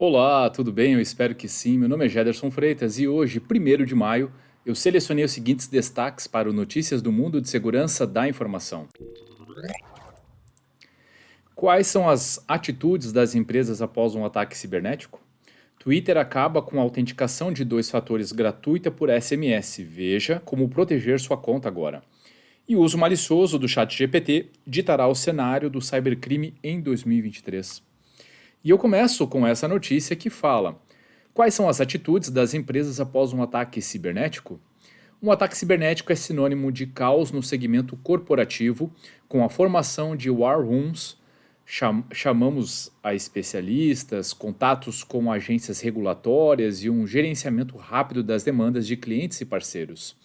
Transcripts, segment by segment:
Olá, tudo bem? Eu espero que sim. Meu nome é Gederson Freitas e hoje, 1º de maio, eu selecionei os seguintes destaques para o Notícias do Mundo de Segurança da Informação. Quais são as atitudes das empresas após um ataque cibernético? Twitter acaba com a autenticação de dois fatores gratuita por SMS. Veja como proteger sua conta agora. E o uso malicioso do ChatGPT ditará o cenário do cybercrime em 2023. E eu começo com essa notícia que fala: quais são as atitudes das empresas após um ataque cibernético? Um ataque cibernético é sinônimo de caos no segmento corporativo, com a formação de war rooms, chamamos a especialistas, contatos com agências regulatórias e um gerenciamento rápido das demandas de clientes e parceiros.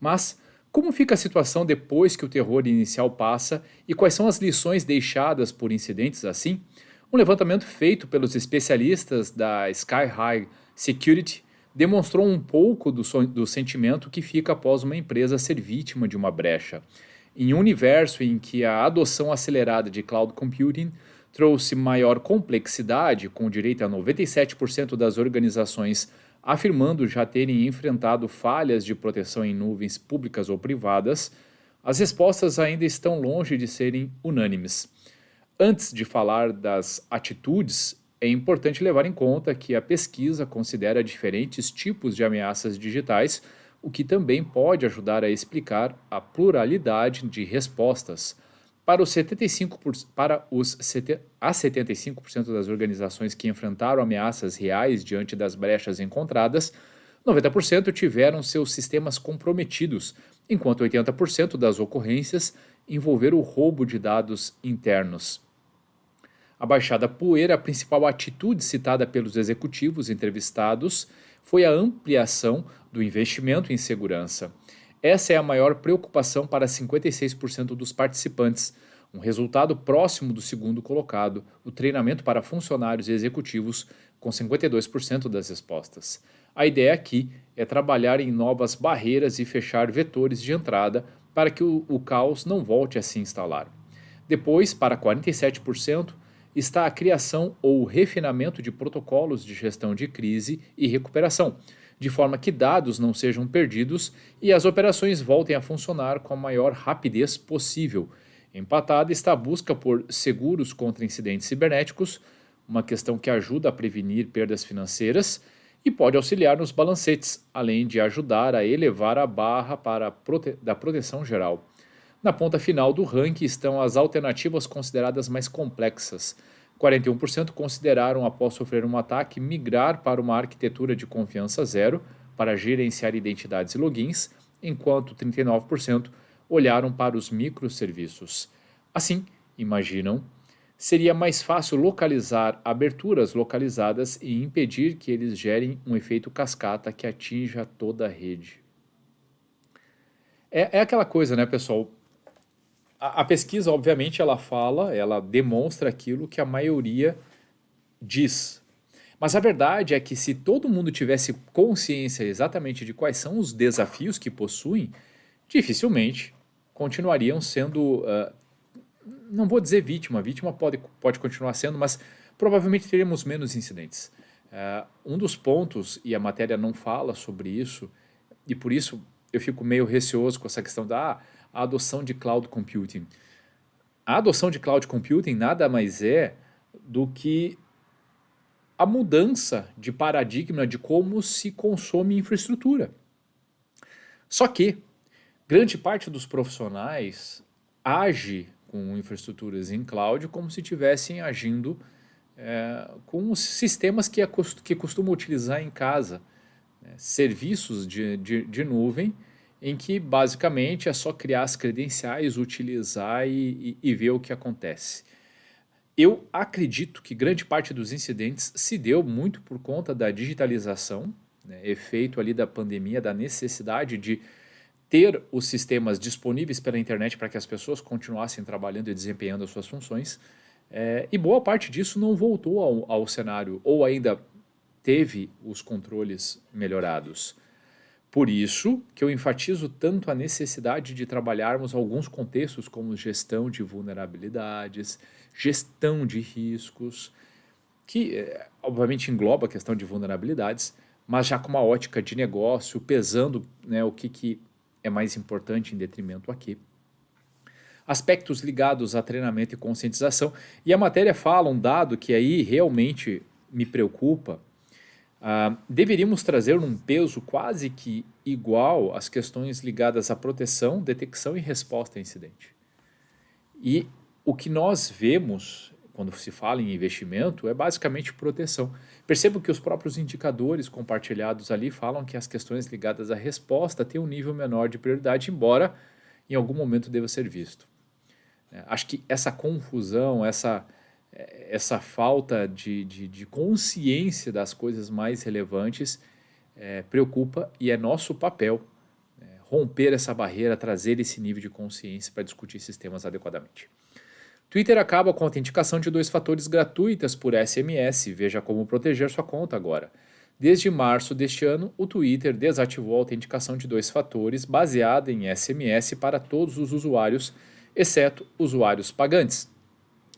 Mas como fica a situação depois que o terror inicial passa e quais são as lições deixadas por incidentes assim? Um levantamento feito pelos especialistas da Sky High Security demonstrou um pouco do sentimento que fica após uma empresa ser vítima de uma brecha. Em um universo em que a adoção acelerada de cloud computing trouxe maior complexidade, com direito a 97% das organizações afirmando já terem enfrentado falhas de proteção em nuvens públicas ou privadas, as respostas ainda estão longe de serem unânimes. Antes de falar das atitudes, é importante levar em conta que a pesquisa considera diferentes tipos de ameaças digitais, o que também pode ajudar a explicar a pluralidade de respostas. Para os 75% das organizações que enfrentaram ameaças reais diante das brechas encontradas, 90% tiveram seus sistemas comprometidos, enquanto 80% das ocorrências envolveram o roubo de dados internos. A baixada poeira, a principal atitude citada pelos executivos entrevistados foi a ampliação do investimento em segurança. Essa é a maior preocupação para 56% dos participantes, um resultado próximo do segundo colocado, o treinamento para funcionários e executivos, com 52% das respostas. A ideia aqui é trabalhar em novas barreiras e fechar vetores de entrada para que o caos não volte a se instalar. Depois, para 47%, está a criação ou refinamento de protocolos de gestão de crise e recuperação, de forma que dados não sejam perdidos e as operações voltem a funcionar com a maior rapidez possível. Empatada está a busca por seguros contra incidentes cibernéticos, uma questão que ajuda a prevenir perdas financeiras e pode auxiliar nos balancetes, além de ajudar a elevar a barra da proteção geral. Na ponta final do ranking estão as alternativas consideradas mais complexas. 41% consideraram, após sofrer um ataque, migrar para uma arquitetura de confiança zero para gerenciar identidades e logins, enquanto 39% olharam para os microserviços. Assim, imaginam, seria mais fácil localizar aberturas localizadas e impedir que eles gerem um efeito cascata que atinja toda a rede. É aquela coisa, né, pessoal? A pesquisa, obviamente, ela demonstra aquilo que a maioria diz. Mas a verdade é que se todo mundo tivesse consciência exatamente de quais são os desafios que possuem, dificilmente continuariam sendo, não vou dizer vítima pode continuar sendo, mas provavelmente teríamos menos incidentes. Um dos pontos, e a matéria não fala sobre isso, e por isso eu fico meio receoso com essa questão da a adoção de cloud computing. A adoção de cloud computing nada mais é do que a mudança de paradigma de como se consome infraestrutura. Só que grande parte dos profissionais age com infraestruturas em cloud como se estivessem agindo com os sistemas que costuma utilizar em casa, né? Serviços de nuvem em que basicamente é só criar as credenciais, utilizar e ver o que acontece. Eu acredito que grande parte dos incidentes se deu muito por conta da digitalização, né, efeito ali da pandemia, da necessidade de ter os sistemas disponíveis pela internet para que as pessoas continuassem trabalhando e desempenhando as suas funções. E boa parte disso não voltou ao cenário, ou ainda teve os controles melhorados. Por isso que eu enfatizo tanto a necessidade de trabalharmos alguns contextos como gestão de vulnerabilidades, gestão de riscos, que obviamente engloba a questão de vulnerabilidades, mas já com uma ótica de negócio, pesando, né, o que é mais importante em detrimento aqui. Aspectos ligados a treinamento e conscientização. E a matéria fala um dado que aí realmente me preocupa. Deveríamos trazer um peso quase que igual às questões ligadas à proteção, detecção e resposta a incidente. E o que nós vemos quando se fala em investimento é basicamente proteção. Percebo que os próprios indicadores compartilhados ali falam que as questões ligadas à resposta têm um nível menor de prioridade, embora em algum momento deva ser visto. Acho que essa confusão, essa falta de consciência das coisas mais relevantes preocupa e é nosso papel romper essa barreira, trazer esse nível de consciência para discutir sistemas adequadamente. Twitter acaba com a autenticação de 2 fatores gratuitas por SMS, veja como proteger sua conta agora. Desde março deste ano, o Twitter desativou a autenticação de 2 fatores baseada em SMS para todos os usuários, exceto usuários pagantes,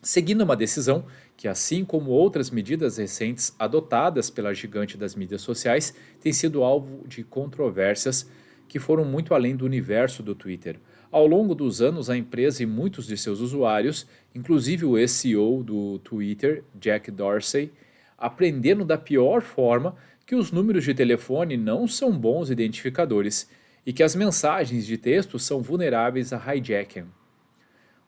seguindo uma decisão que, assim como outras medidas recentes adotadas pela gigante das mídias sociais, tem sido alvo de controvérsias que foram muito além do universo do Twitter. Ao longo dos anos, a empresa e muitos de seus usuários, inclusive o CEO do Twitter, Jack Dorsey, aprenderam da pior forma que os números de telefone não são bons identificadores e que as mensagens de texto são vulneráveis a hijacking.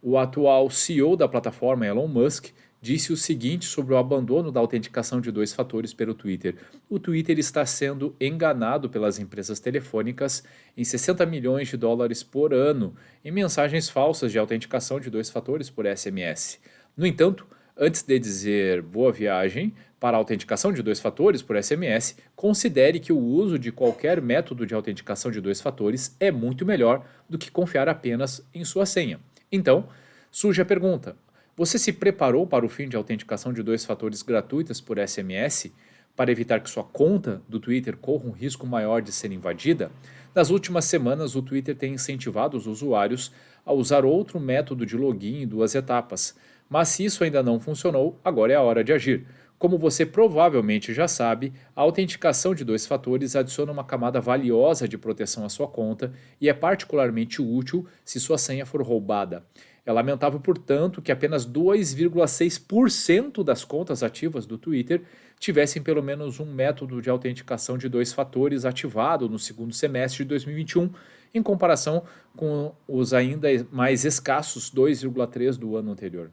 O atual CEO da plataforma, Elon Musk, disse o seguinte sobre o abandono da autenticação de 2 fatores pelo Twitter. O Twitter está sendo enganado pelas empresas telefônicas em 60 milhões de dólares por ano em mensagens falsas de autenticação de 2 fatores por SMS. No entanto, antes de dizer boa viagem para a autenticação de 2 fatores por SMS, considere que o uso de qualquer método de autenticação de 2 fatores é muito melhor do que confiar apenas em sua senha. Então, surge a pergunta: você se preparou para o fim de autenticação de 2 fatores gratuitas por SMS para evitar que sua conta do Twitter corra um risco maior de ser invadida? Nas últimas semanas, o Twitter tem incentivado os usuários a usar outro método de login em 2 etapas. Mas se isso ainda não funcionou, agora é a hora de agir. Como você provavelmente já sabe, a autenticação de 2 fatores adiciona uma camada valiosa de proteção à sua conta e é particularmente útil se sua senha for roubada. É lamentável, portanto, que apenas 2,6% das contas ativas do Twitter tivessem pelo menos um método de autenticação de 2 fatores ativado no segundo semestre de 2021, em comparação com os ainda mais escassos 2,3% do ano anterior.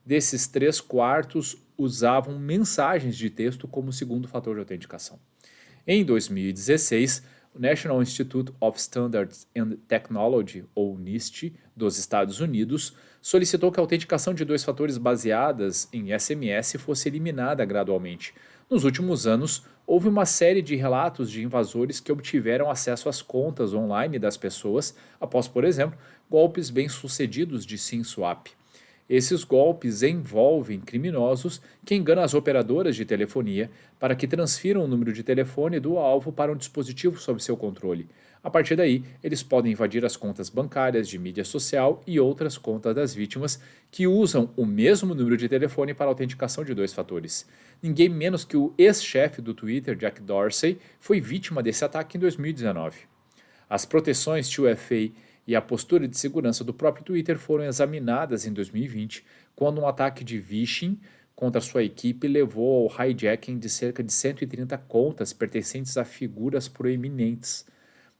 Desses 3/4 usavam mensagens de texto como segundo fator de autenticação. Em 2016, o National Institute of Standards and Technology, ou NIST, dos Estados Unidos, solicitou que a autenticação de 2 fatores baseadas em SMS fosse eliminada gradualmente. Nos últimos anos, houve uma série de relatos de invasores que obtiveram acesso às contas online das pessoas após, por exemplo, golpes bem-sucedidos de SIM swap. Esses golpes envolvem criminosos que enganam as operadoras de telefonia para que transfiram o número de telefone do alvo para um dispositivo sob seu controle. A partir daí, eles podem invadir as contas bancárias, de mídia social e outras contas das vítimas que usam o mesmo número de telefone para autenticação de 2 fatores. Ninguém menos que o ex-chefe do Twitter, Jack Dorsey, foi vítima desse ataque em 2019. As proteções 2FA e a postura de segurança do próprio Twitter foram examinadas em 2020, quando um ataque de phishing contra sua equipe levou ao hijacking de cerca de 130 contas pertencentes a figuras proeminentes.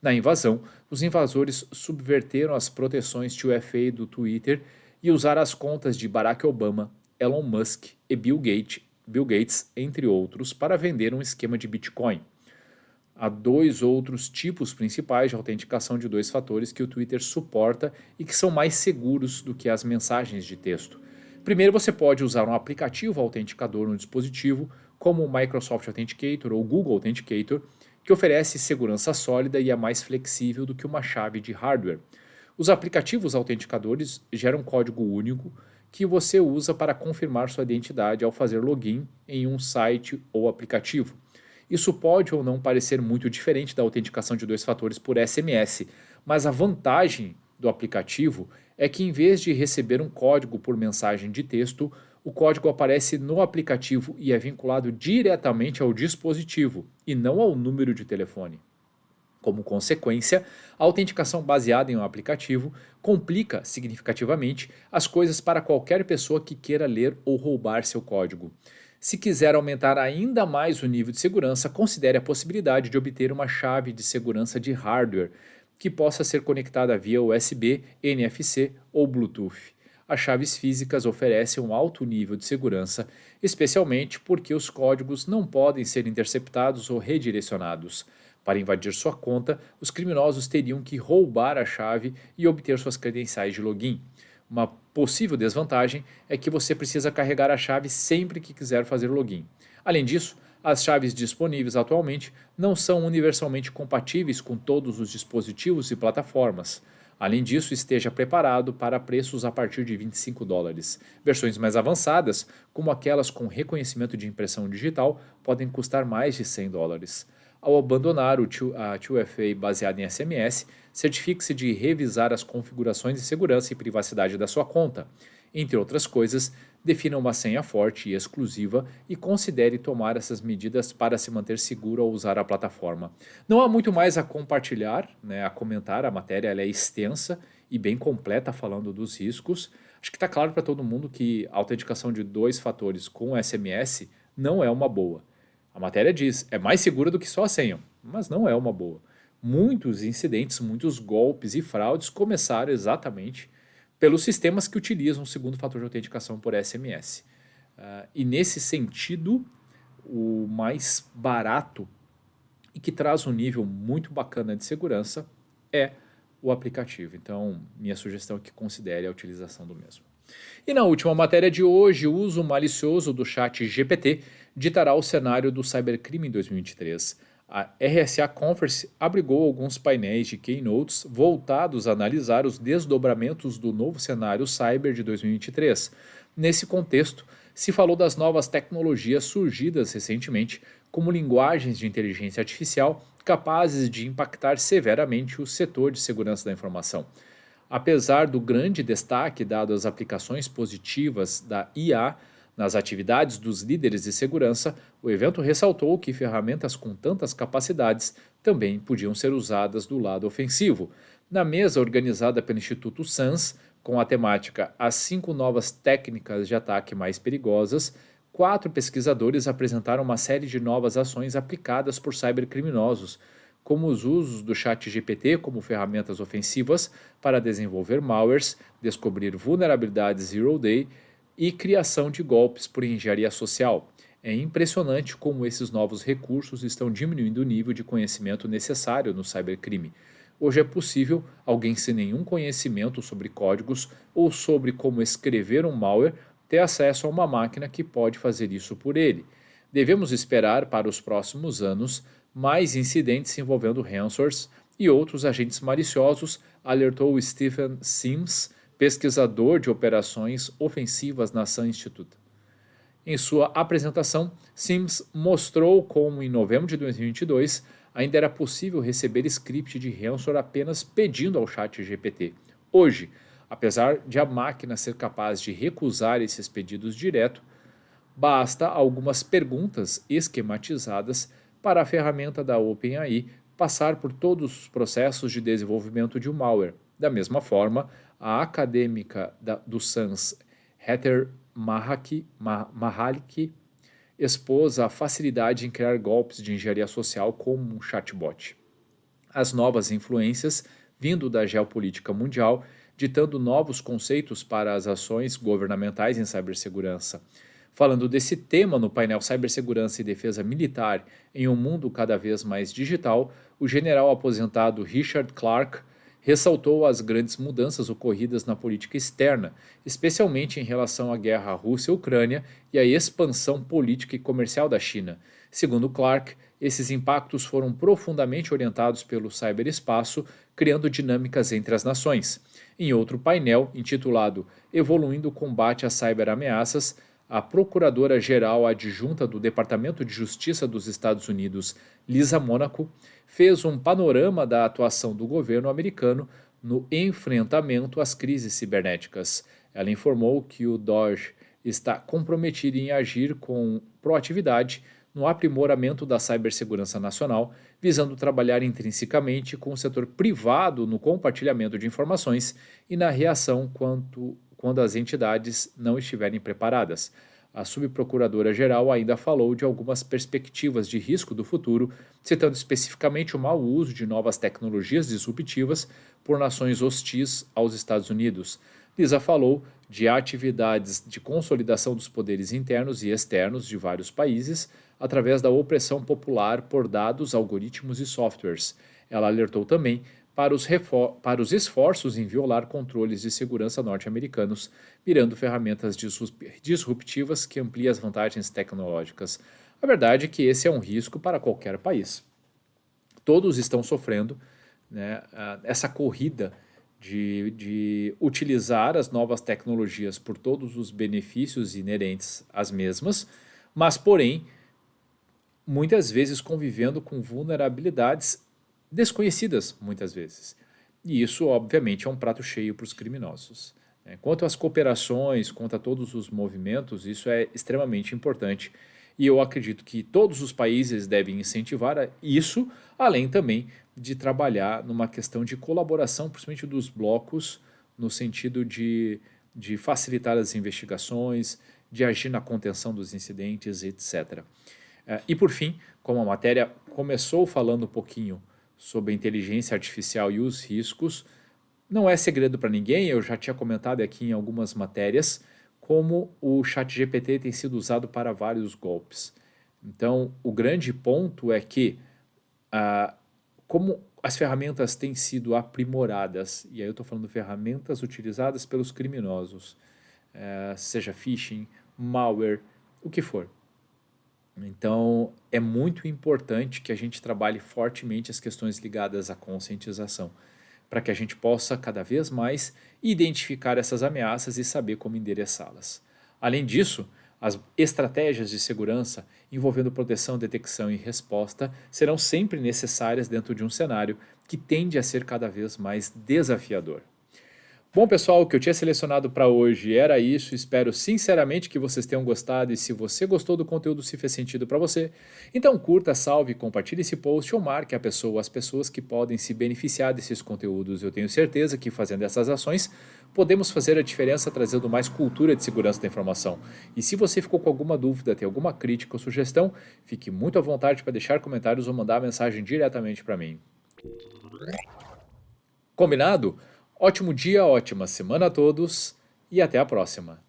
Na invasão, os invasores subverteram as proteções 2FA do Twitter e usaram as contas de Barack Obama, Elon Musk e Bill Gates, entre outros, para vender um esquema de Bitcoin. Há 2 outros tipos principais de autenticação de 2 fatores que o Twitter suporta e que são mais seguros do que as mensagens de texto. Primeiro, você pode usar um aplicativo autenticador no dispositivo, como o Microsoft Authenticator ou o Google Authenticator, que oferece segurança sólida e é mais flexível do que uma chave de hardware. Os aplicativos autenticadores geram código único que você usa para confirmar sua identidade ao fazer login em um site ou aplicativo. Isso pode ou não parecer muito diferente da autenticação de 2 fatores por SMS, mas a vantagem do aplicativo é que, em vez de receber um código por mensagem de texto, o código aparece no aplicativo e é vinculado diretamente ao dispositivo e não ao número de telefone. Como consequência, a autenticação baseada em um aplicativo complica significativamente as coisas para qualquer pessoa que queira ler ou roubar seu código. Se quiser aumentar ainda mais o nível de segurança, considere a possibilidade de obter uma chave de segurança de hardware que possa ser conectada via USB, NFC ou Bluetooth. As chaves físicas oferecem um alto nível de segurança, especialmente porque os códigos não podem ser interceptados ou redirecionados. Para invadir sua conta, os criminosos teriam que roubar a chave e obter suas credenciais de login. Uma possível desvantagem é que você precisa carregar a chave sempre que quiser fazer login. Além disso, as chaves disponíveis atualmente não são universalmente compatíveis com todos os dispositivos e plataformas. Além disso, esteja preparado para preços a partir de $25. Versões mais avançadas, como aquelas com reconhecimento de impressão digital, podem custar mais de $100. Ao abandonar a 2FA baseada em SMS, certifique-se de revisar as configurações de segurança e privacidade da sua conta. Entre outras coisas, defina uma senha forte e exclusiva e considere tomar essas medidas para se manter seguro ao usar a plataforma. Não há muito mais a compartilhar, né, a comentar, a matéria ela é extensa e bem completa falando dos riscos. Acho que está claro para todo mundo que a autenticação de dois fatores com SMS não é uma boa. A matéria diz, é mais segura do que só a senha, mas não é uma boa. Muitos incidentes, muitos golpes e fraudes começaram exatamente pelos sistemas que utilizam o segundo fator de autenticação por SMS. E nesse sentido, o mais barato e que traz um nível muito bacana de segurança é o aplicativo. Então, minha sugestão é que considere a utilização do mesmo. E na última matéria de hoje, o uso malicioso do chat GPT ditará o cenário do cybercrime em 2023. A RSA Conference abrigou alguns painéis de keynotes voltados a analisar os desdobramentos do novo cenário cyber de 2023. Nesse contexto, se falou das novas tecnologias surgidas recentemente, como linguagens de inteligência artificial capazes de impactar severamente o setor de segurança da informação. Apesar do grande destaque dado às aplicações positivas da IA nas atividades dos líderes de segurança, o evento ressaltou que ferramentas com tantas capacidades também podiam ser usadas do lado ofensivo. Na mesa organizada pelo Instituto SANS, com a temática As 5 novas técnicas de ataque mais perigosas, 4 pesquisadores apresentaram uma série de novas ações aplicadas por cybercriminosos, como os usos do chat GPT como ferramentas ofensivas para desenvolver malwares, descobrir vulnerabilidades zero-day e criação de golpes por engenharia social. É impressionante como esses novos recursos estão diminuindo o nível de conhecimento necessário no cybercrime. Hoje é possível alguém sem nenhum conhecimento sobre códigos ou sobre como escrever um malware ter acesso a uma máquina que pode fazer isso por ele. Devemos esperar para os próximos anos mais incidentes envolvendo ransomwares e outros agentes maliciosos, alertou Stephen Sims, pesquisador de operações ofensivas na Sun Institute. Em sua apresentação, Sims mostrou como em novembro de 2022 ainda era possível receber script de ransomware apenas pedindo ao chat GPT. Hoje, apesar de a máquina ser capaz de recusar esses pedidos direto, basta algumas perguntas esquematizadas para a ferramenta da OpenAI passar por todos os processos de desenvolvimento de um malware. Da mesma forma, a acadêmica do SANS, Heather Mahalik, expôs a facilidade em criar golpes de engenharia social como um chatbot. As novas influências, vindo da geopolítica mundial, ditando novos conceitos para as ações governamentais em cibersegurança. Falando desse tema no painel Cibersegurança e Defesa Militar em um mundo cada vez mais digital, o general aposentado Richard Clark ressaltou as grandes mudanças ocorridas na política externa, especialmente em relação à guerra Rússia-Ucrânia e à expansão política e comercial da China. Segundo Clark, esses impactos foram profundamente orientados pelo ciberespaço, criando dinâmicas entre as nações. Em outro painel, intitulado Evoluindo o Combate às Cyberameaças, a Procuradora-Geral Adjunta do Departamento de Justiça dos Estados Unidos, Lisa Monaco, fez um panorama da atuação do governo americano no enfrentamento às crises cibernéticas. Ela informou que o DOJ está comprometida em agir com proatividade no aprimoramento da cibersegurança nacional, visando trabalhar intrinsecamente com o setor privado no compartilhamento de informações e na reação quando as entidades não estiverem preparadas. A subprocuradora-geral ainda falou de algumas perspectivas de risco do futuro, citando especificamente o mau uso de novas tecnologias disruptivas por nações hostis aos Estados Unidos. Lisa falou de atividades de consolidação dos poderes internos e externos de vários países através da opressão popular por dados, algoritmos e softwares. Ela alertou também para os esforços em violar controles de segurança norte-americanos, mirando ferramentas disruptivas que ampliam as vantagens tecnológicas. A verdade é que esse é um risco para qualquer país. Todos estão sofrendo, né, essa corrida de utilizar as novas tecnologias por todos os benefícios inerentes às mesmas, mas, porém, muitas vezes convivendo com vulnerabilidades desconhecidas, muitas vezes. E isso, obviamente, é um prato cheio para os criminosos. Quanto às cooperações, quanto a todos os movimentos, isso é extremamente importante. E eu acredito que todos os países devem incentivar isso, além também de trabalhar numa questão de colaboração, principalmente dos blocos, no sentido de facilitar as investigações, de agir na contenção dos incidentes, etc. E por fim, como a matéria começou falando um pouquinho sobre a inteligência artificial e os riscos, não é segredo para ninguém, eu já tinha comentado aqui em algumas matérias, como o ChatGPT tem sido usado para vários golpes. Então, o grande ponto é que, como as ferramentas têm sido aprimoradas, e aí eu estou falando de ferramentas utilizadas pelos criminosos, seja phishing, malware, o que for. Então, é muito importante que a gente trabalhe fortemente as questões ligadas à conscientização, para que a gente possa cada vez mais identificar essas ameaças e saber como endereçá-las. Além disso, as estratégias de segurança envolvendo proteção, detecção e resposta serão sempre necessárias dentro de um cenário que tende a ser cada vez mais desafiador. Bom, pessoal, o que eu tinha selecionado para hoje era isso. Espero sinceramente que vocês tenham gostado e se você gostou do conteúdo, se fez sentido para você, então curta, salve, compartilhe esse post ou marque as pessoas que podem se beneficiar desses conteúdos. Eu tenho certeza que fazendo essas ações, podemos fazer a diferença trazendo mais cultura de segurança da informação. E se você ficou com alguma dúvida, tem alguma crítica ou sugestão, fique muito à vontade para deixar comentários ou mandar mensagem diretamente para mim. Combinado? Ótimo dia, ótima semana a todos e até a próxima.